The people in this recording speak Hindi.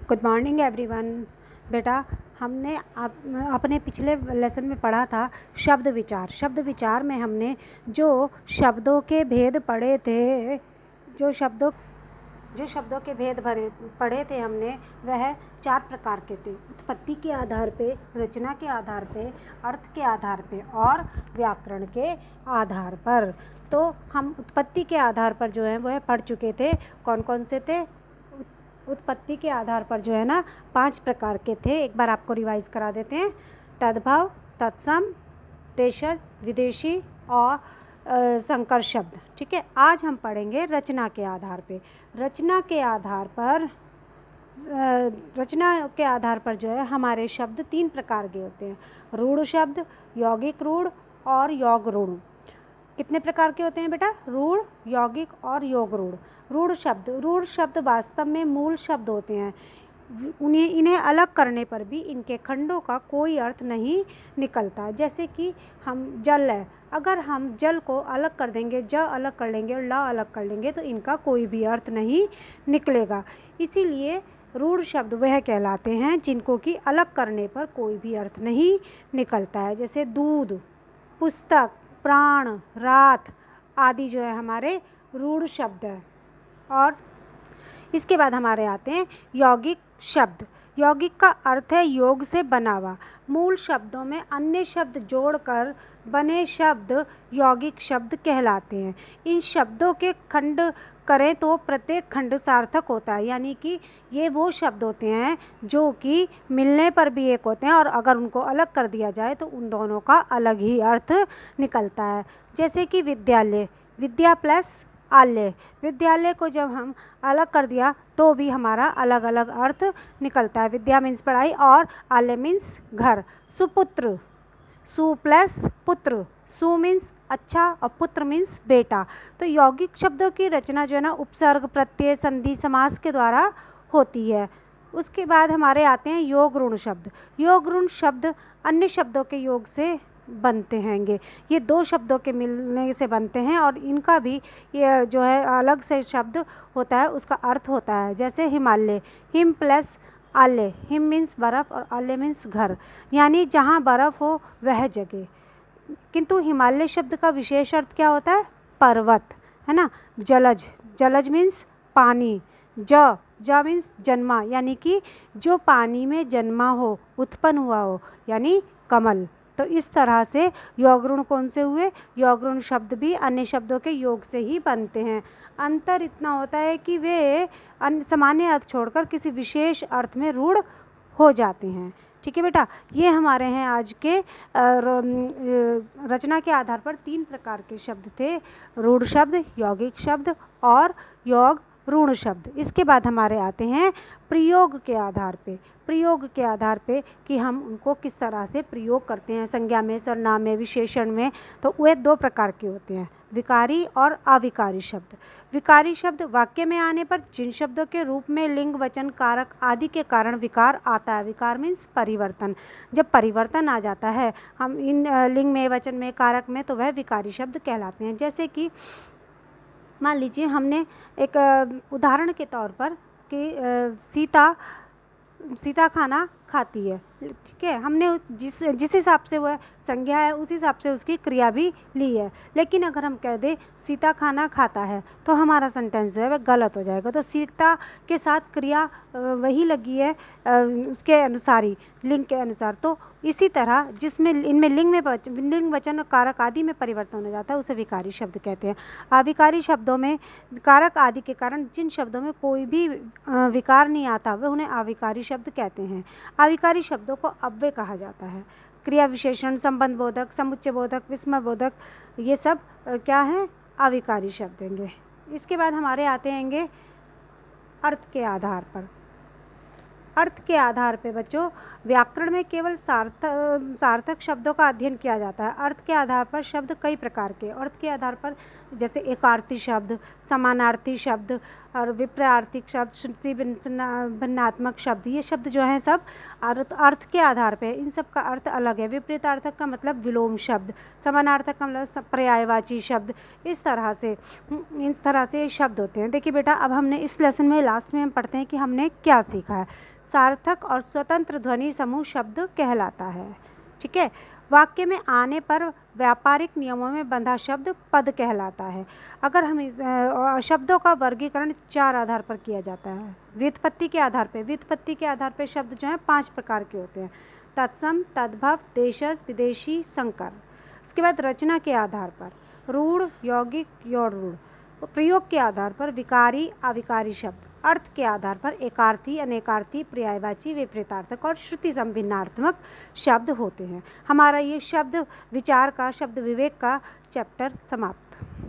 Good morning everyone. बेटा, हमने अपने पिछले लेसन में पढ़ा था शब्द विचार। शब्द विचार में हमने जो शब्दों के भेद पढ़े थे पढ़े थे हमने, वह 4 प्रकार के थे। उत्पत्ति के आधार पे, रचना के आधार पे, अर्थ के आधार पे और व्याकरण के आधार पर। तो हम उत्पत्ति के आधार पर जो है वह पढ़ चुके थे। कौन कौन से थे? उत्पत्ति के आधार पर जो है ना 5 प्रकार के थे। एक बार आपको रिवाइज करा देते हैं। तद्भव, तत्सम, देशज, विदेशी और संकर शब्द। ठीक है, आज हम पढ़ेंगे रचना के आधार पे। रचना के आधार पर जो है हमारे शब्द 3 प्रकार के होते हैं। रूढ़ शब्द, यौगिक रूढ़ और योग रूढ़। कितने प्रकार के होते हैं बेटा? रूढ़, यौगिक और योग रूढ़। रूढ़ शब्द वास्तव में मूल शब्द होते हैं। इन्हें अलग करने पर भी इनके खंडों का कोई अर्थ नहीं निकलता। जैसे कि हम जल है, अगर हम जल को अलग कर देंगे, ज अलग कर लेंगे और ला अलग कर लेंगे तो इनका कोई भी अर्थ नहीं निकलेगा। इसीलिए रूढ़ शब्द वह कहलाते हैं जिनको कि अलग करने पर कोई भी अर्थ नहीं निकलता है। जैसे दूध, पुस्तक, प्राण, रात आदि जो है हमारे रूढ़ शब्द है। और इसके बाद हमारे आते हैं यौगिक शब्द। यौगिक का अर्थ है योग से बना हुआ। मूल शब्दों में अन्य शब्द जोड़कर बने शब्द यौगिक शब्द कहलाते हैं। इन शब्दों के खंड करें तो प्रत्येक खंड सार्थक होता है, यानी कि ये वो शब्द होते हैं जो कि मिलने पर भी एक होते हैं और अगर उनको अलग कर दिया जाए तो उन दोनों का अलग ही अर्थ निकलता है। जैसे कि विद्यालय, विद्या प्लस आलय। विद्यालय को जब हम अलग कर दिया तो भी हमारा अलग अलग अर्थ निकलता है। विद्या मीन्स पढ़ाई और आलय मीन्स घर। सुपुत्र, सु प्लस पुत्र, सु मीन्स अच्छा और पुत्र मीन्स बेटा। तो यौगिक शब्दों की रचना जो है ना उपसर्ग, प्रत्यय, संधि, समास के द्वारा होती है। उसके बाद हमारे आते हैं योग ऋण शब्द। योग ऋण शब्द अन्य शब्दों के योग से बनते हैंगे। ये 2 शब्दों के मिलने से बनते हैं और इनका भी ये जो है अलग से शब्द होता है, उसका अर्थ होता है। जैसे हिमालय, हिम प्लस आलय। हिम मीन्स बर्फ़ और आलय मीन्स घर, यानी जहाँ बर्फ़ हो वह जगह। किंतु हिमालय शब्द का विशेष अर्थ क्या होता है? पर्वत, है ना। जलज, जलज मीन्स पानी। ज मीन्स जन्मा, यानी कि जो पानी में जन्मा हो, उत्पन्न हुआ हो, यानी कमल। तो इस तरह से योग ऋण कौन से हुए? योग ऋण शब्द भी अन्य शब्दों के योग से ही बनते हैं। अंतर इतना होता है कि वे सामान्य अर्थ छोड़कर किसी विशेष अर्थ में रूढ़ हो जाते हैं। ठीक है बेटा, ये हमारे हैं आज के रचना के आधार पर 3 प्रकार के शब्द थे। रूढ़ शब्द, यौगिक शब्द और योग ऋण शब्द। इसके बाद हमारे आते हैं प्रयोग के आधार पे। प्रयोग के आधार पे कि हम उनको किस तरह से प्रयोग करते हैं संज्ञा में, सर्वनाम में, विशेषण में। तो वे 2 प्रकार के होते हैं, विकारी और अविकारी शब्द। विकारी शब्द वाक्य में आने पर जिन शब्दों के रूप में लिंग, वचन, कारक आदि के कारण विकार आता है। विकार मीन्स परिवर्तन। जब परिवर्तन आ जाता है हम इन लिंग में, वचन में, कारक में, तो वह विकारी शब्द कहलाते हैं। जैसे कि मान लीजिए हमने एक उदाहरण के तौर पर कि सीता खाना खाती है। ठीक है, हमने जिस हिसाब से वह संज्ञा है उस हिसाब से उसकी क्रिया भी ली है। लेकिन अगर हम कह दें सीता खाना खाता है तो हमारा सेंटेंस जो है वह गलत हो जाएगा। तो सीता के साथ क्रिया वही लगी है उसके अनुसार ही, लिंग के अनुसार। तो इसी तरह जिसमें इनमें लिंग, वचन और कारक आदि में परिवर्तन हो जाता है उसे विकारी शब्द कहते हैं। अविकारी शब्दों में कारक आदि के कारण जिन शब्दों में कोई भी विकार नहीं आता वह उन्हें अविकारी शब्द कहते हैं। अविकारी शब्दों को अव्यय कहा जाता है। क्रिया विशेषण, संबंध बोधक, समुच्चय बोधक, विस्मय बोधक, ये सब क्या हैं? अविकारी शब्द होंगे। इसके बाद हमारे आते हैंगे अर्थ के आधार पर। अर्थ के आधार पे बच्चों व्याकरण में केवल सार्थक शब्दों का अध्ययन किया जाता है। अर्थ के आधार पर शब्द कई प्रकार के। अर्थ के आधार पर जैसे एकार्थी शब्द, समानार्थी शब्द और विपरीतार्थक शब्द, श्रुति भिन्नात्मक शब्द, ये शब्द जो हैं सब अर्थ के आधार पे, इन सब का अर्थ अलग है। विपरीतार्थक का मतलब विलोम शब्द, समानार्थक का मतलब पर्यायवाची शब्द, इस तरह से शब्द होते हैं। देखिए बेटा, अब हमने इस लेसन में लास्ट में हम पढ़ते हैं कि हमने क्या सीखा है। सार्थक और स्वतंत्र ध्वनि समूह शब्द कहलाता है। ठीक है। वाक्य में आने पर व्यापारिक नियमों में बंधा शब्द पद कहलाता है। अगर हम शब्दों का वर्गीकरण 4 आधार पर किया जाता है। व्युत्पत्ति के आधार पर शब्द जो हैं 5 प्रकार के होते हैं। तत्सम, तद्भव, देशज, विदेशी, संकर। उसके बाद रचना के आधार पर रूढ़, यौगिक, यौड़ रूढ़। प्रयोग के आधार पर विकारी, अविकारी शब्द। अर्थ के आधार पर एकार्थी, अनेकार्थी, पर्यायवाची, विपरीतार्थक और श्रुति भिन्नात्मक शब्द होते हैं। हमारा ये शब्द विचार का, शब्द विवेक का चैप्टर समाप्त।